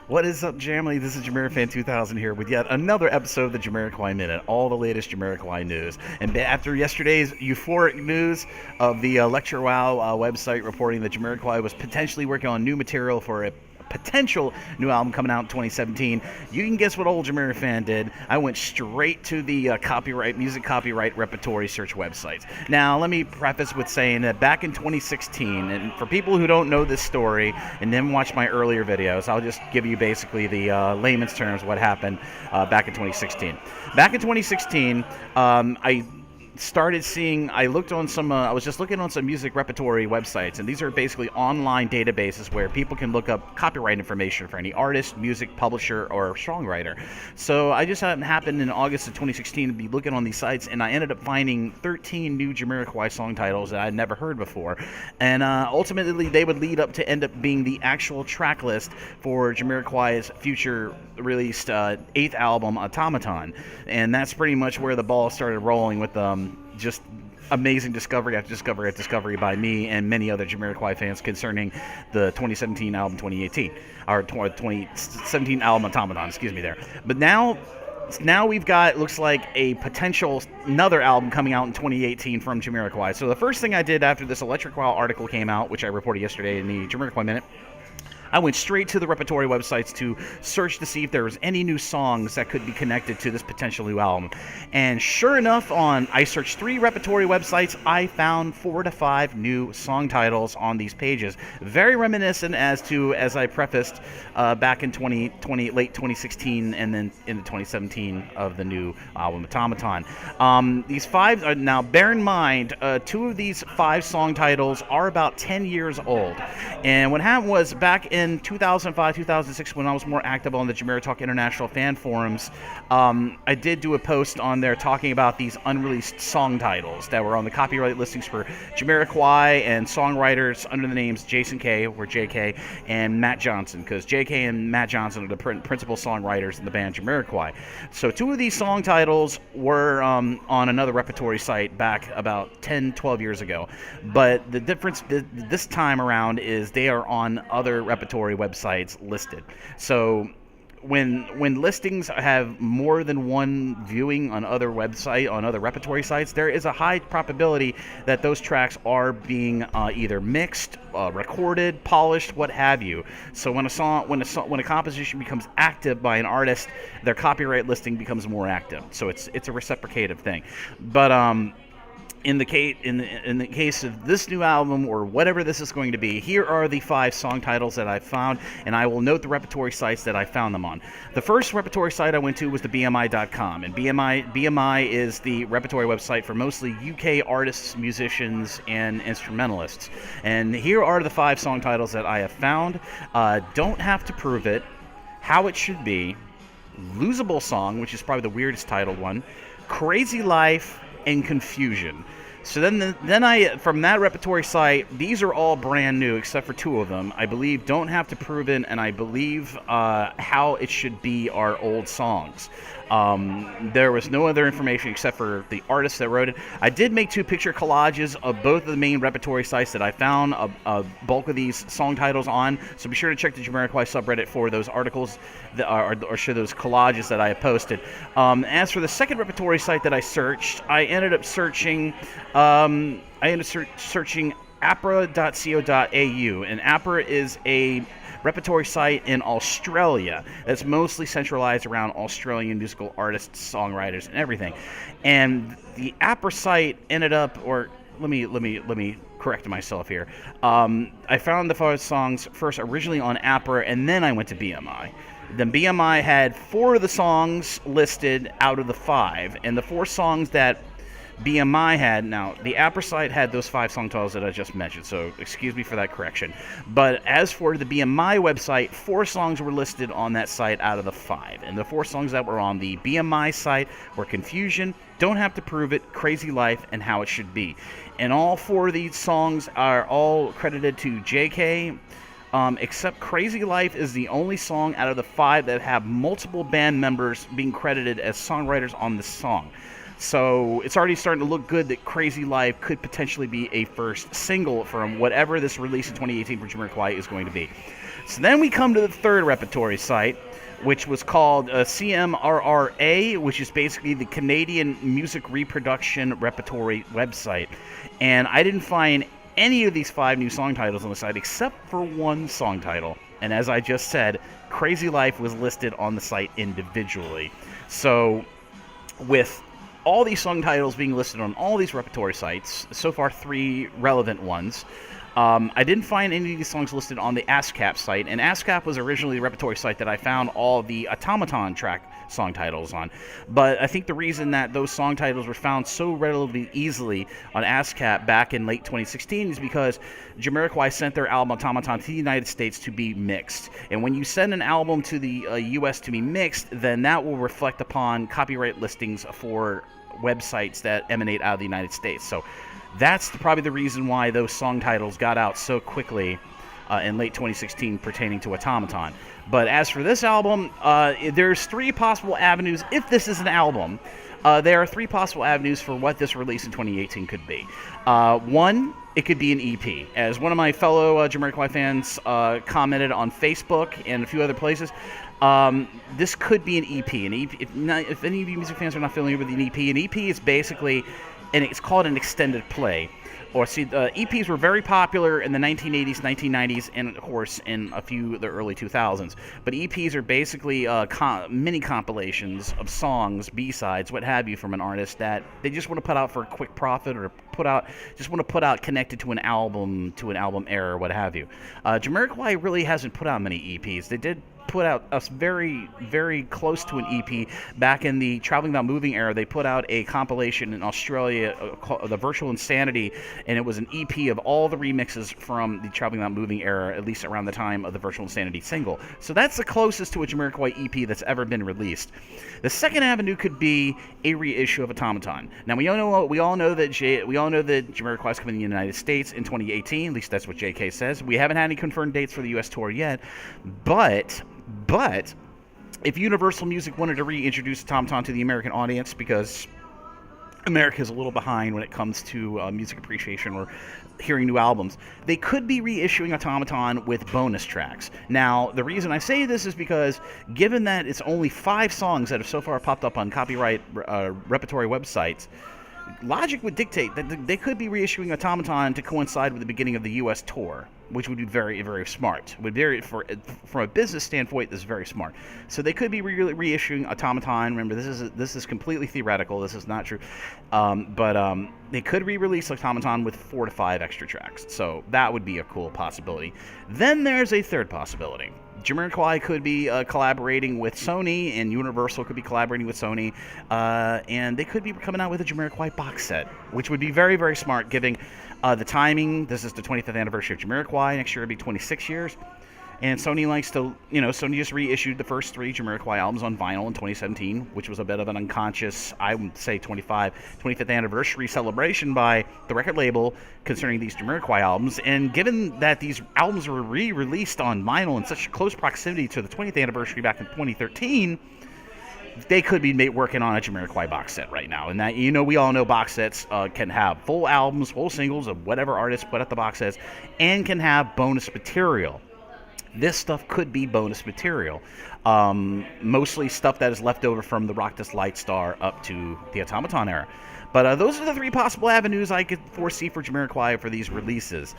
What is up, Jamily? This is JamiroFan2000 here with yet another episode of the JamiroQuai Minute, all the latest JamiroQuai news. And after yesterday's euphoric news of the Lecture Wow website reporting that JamiroQuai was potentially working on new material for a potential new album coming out in 2017, you can guess what old JamiroFan did. I went straight to the music copyright repertory search websites. Now, let me preface with saying that back in 2016, and for people who don't know this story and didn't watch my earlier videos, I'll just give you basically the layman's terms what happened back in 2016. Back in 2016, I looked on some, I was just looking on some music repertory websites, and these are basically online databases where people can look up copyright information for any artist, music publisher, or songwriter. So I just happened in August of 2016 to be looking on these sites, and I ended up finding 13 new JamiroQuai song titles that I'd never heard before. And ultimately, they would lead up to end up being the actual track list for JamiroQuai's future released 8th album, Automaton. And that's pretty much where the ball started rolling with just amazing discovery after discovery after discovery by me and many other JamiroQuai fans concerning the 2017 album 2018, or 2017 album Automaton, excuse me there. But now we've got, looks like, a potential another album coming out in 2018 from JamiroQuai. So the first thing I did after this Electric Wow article came out, which I reported yesterday in the JamiroQuai Minute, I went straight to the Repertory websites to search to see if there was any new songs that could be connected to this potential new album. And sure enough, I searched 3 Repertory websites, I found 4 to 5 new song titles on these pages. Very reminiscent as I prefaced, back in late 2016 and then into 2017 of the new album Automaton. These 5 are, now bear in mind, 2 of these 5 song titles are about 10 years old. And what happened was, back in 2005, 2006, when I was more active on the Jamiro Talk International fan forums, I did do a post on there talking about these unreleased song titles that were on the copyright listings for JamiroQuai and songwriters under the names Jason K, or JK, and Matt Johnson, because JK and Matt Johnson are the principal songwriters in the band JamiroQuai. So 2 of these song titles were on another repertory site back about 10, 12 years ago. But the difference this time around is they are on other repertory websites listed. So when listings have more than one viewing on other repertory sites, there is a high probability that those tracks are being either mixed, recorded, polished, what have you. So when a composition becomes active by an artist, their copyright listing becomes more active. So it's a reciprocative thing. But in the case of this new album, or whatever this is going to be, here are the 5 song titles that I found, and I will note the repertory sites that I found them on. The first repertory site I went to was the BMI.com, and BMI is the repertory website for mostly UK artists, musicians, and instrumentalists. And here are the 5 song titles that I have found. Don't Have to Prove It, How It Should Be, Losable Song, which is probably the weirdest titled one, Crazy Life, and Confusion. So then from that repertory site, these are all brand new except for 2 of them. I believe Don't Have to Prove It, and I believe How It Should Be are old songs. There was no other information except for the artists that wrote it. I did make 2 picture collages of both of the main repertory sites that I found a bulk of these song titles on, so be sure to check the JamiroQuai subreddit for those articles or show those collages that I have posted. As for the second repertory site that I searched, I ended up searching APRA.co.au, and APRA is a repertory site in Australia that's mostly centralized around Australian musical artists, songwriters, and everything. And the APRA site ended up, or let me correct myself here. I found the 5 songs first originally on APRA, and then I went to BMI. Then BMI had 4 of the songs listed out of the 5, and the 4 songs that BMI had, now the APRA site had those 5 song titles that I just mentioned, so excuse me for that correction. But as for the BMI website, 4 songs were listed on that site out of the 5, and the 4 songs that were on the BMI site were Confusion, Don't Have to Prove It, Crazy Life, and How It Should Be. And all 4 of these songs are all credited to JK, except Crazy Life is the only song out of the 5 that have multiple band members being credited as songwriters on the song. So it's already starting to look good that Crazy Life could potentially be a first single from whatever this release in 2018 for JamiroQuai is going to be. So then we come to the third repertory site, which was called CMRRA, which is basically the Canadian Music Reproduction Repertory website. And I didn't find any of these 5 new song titles on the site except for one song title. And as I just said, Crazy Life was listed on the site individually. So with all these song titles being listed on all these repertory sites, so far 3 relevant ones, I didn't find any of these songs listed on the ASCAP site, and ASCAP was originally the repertory site that I found all the Automaton track song titles on. But I think the reason that those song titles were found so relatively easily on ASCAP back in late 2016 is because JAMIROQUAI sent their album Automaton to the United States to be mixed. And when you send an album to the US to be mixed, then that will reflect upon copyright listings for websites that emanate out of the United States. So that's probably the reason why those song titles got out so quickly in late 2016 pertaining to Automaton. But as for this album, there's 3 possible avenues. If this is an album, there are 3 possible avenues for what this release in 2018 could be. One, it could be an EP. As one of my fellow JamiroQuai fans commented on Facebook and a few other places, this could be an EP. If any of you music fans are not familiar with an EP is basically, and it's called an extended play. EPs were very popular in the 1980s, 1990s, and of course in a few of the early 2000s. But EPs are basically mini compilations of songs, B-sides, what have you, from an artist that they just want to put out for a quick profit, or put out connected to an album era, what have you. JamiroQuai really hasn't put out many EPs. They did put out us very, very close to an EP back in the Traveling Without Moving era. They put out a compilation in Australia called The Virtual Insanity, and it was an EP of all the remixes from the Traveling Without Moving era, at least around the time of the Virtual Insanity single. So that's the closest to a JamiroQuai EP that's ever been released. The second avenue could be a reissue of Automaton. Now we all know that JamiroQuai is coming to the United States in 2018. At least that's what JK says. We haven't had any confirmed dates for the US tour yet, but if Universal Music wanted to reintroduce Automaton to the American audience, because America is a little behind when it comes to music appreciation or hearing new albums, they could be reissuing Automaton with bonus tracks. Now, the reason I say this is because, given that it's only 5 songs that have so far popped up on copyright repertory websites, logic would dictate that they could be reissuing Automaton to coincide with the beginning of the U.S. tour, which would be very, very smart. From a business standpoint, this is very smart. So they could be reissuing Automaton. Remember, this is completely theoretical. This is not true. But they could re-release Automaton with 4 to 5 extra tracks. So that would be a cool possibility. Then there's a third possibility. JamiroQuai could be collaborating with Sony, and Universal could be collaborating with Sony, and they could be coming out with a JamiroQuai box set, which would be very, very smart, given the timing. This is the 25th anniversary of JamiroQuai. Next year it'll be 26 years. And Sony likes to, Sony just reissued the first 3 JamiroQuai albums on vinyl in 2017, which was a bit of an unconscious, I would say, 25th anniversary celebration by the record label concerning these JamiroQuai albums. And given that these albums were re-released on vinyl in such close proximity to the 20th anniversary back in 2013, they could be working on a JamiroQuai box set right now. And that, we all know box sets can have full albums, full singles of whatever artists put out the box sets, and can have bonus material. This stuff could be bonus material. Mostly stuff that is left over from the Rock This Light Star up to the Automaton era. But those are the 3 possible avenues I could foresee for JamiroQuai for these releases.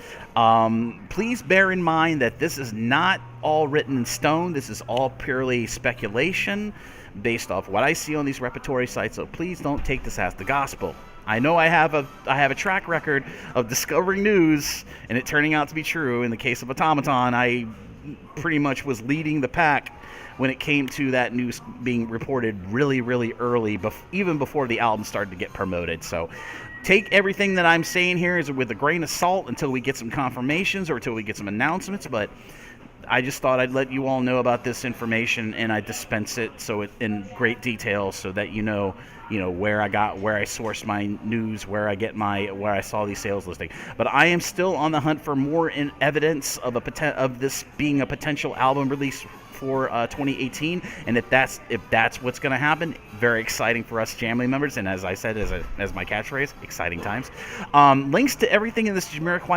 Please bear in mind that this is not all written in stone. This is all purely speculation based off what I see on these repertory sites. So please don't take this as the gospel. I know I have a track record of discovering news and it turning out to be true. In the case of Automaton, I pretty much was leading the pack when it came to that news being reported really, really early, even before the album started to get promoted. So take everything that I'm saying here with a grain of salt until we get some confirmations or until we get some announcements. But I just thought I'd let you all know about this information, and I dispense it in great detail so that where I sourced my news, where I saw these sales listing. But I am still on the hunt for more evidence of this being a potential album release for 2018. And if that's what's going to happen, very exciting for us Jamily members. And as I said, as my catchphrase, exciting times. Links to everything in this JamiroQuai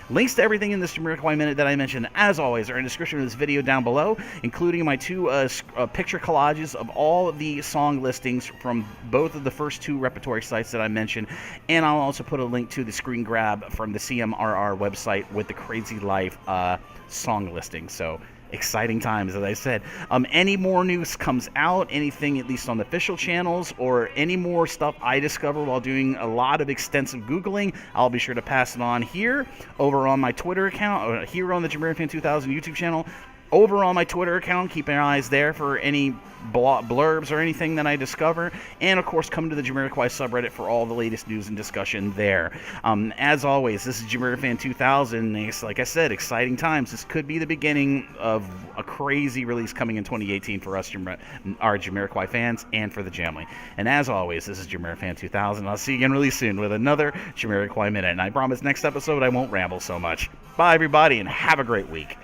links to everything in this JamiroQuai Minute that I mentioned, as always, are in the description of this video down below, including my 2 picture collages of all the song listings from both of the first 2 Repertory sites that I mentioned, and I'll also put a link to the screen grab from the CMRRA website with the Crazy Life song listing. So exciting times, as I said. Any more news comes out, anything at least on the official channels, or any more stuff I discover while doing a lot of extensive Googling, I'll be sure to pass it on here, over on my Twitter account, or here on the JamiroFan2000 YouTube channel, over on my Twitter account. Keep your eyes there for any blurbs or anything that I discover, and of course come to the JamiroQuai subreddit for all the latest news and discussion there. As always, this is JamiroFan2000. Like I said, exciting times. This could be the beginning of a crazy release coming in 2018 for us, our JamiroQuai fans, and for the Jamily. And as always, this is JamiroFan2000. I'll see you again really soon with another JamiroQuai Minute, and I promise next episode I won't ramble so much. Bye everybody, and have a great week.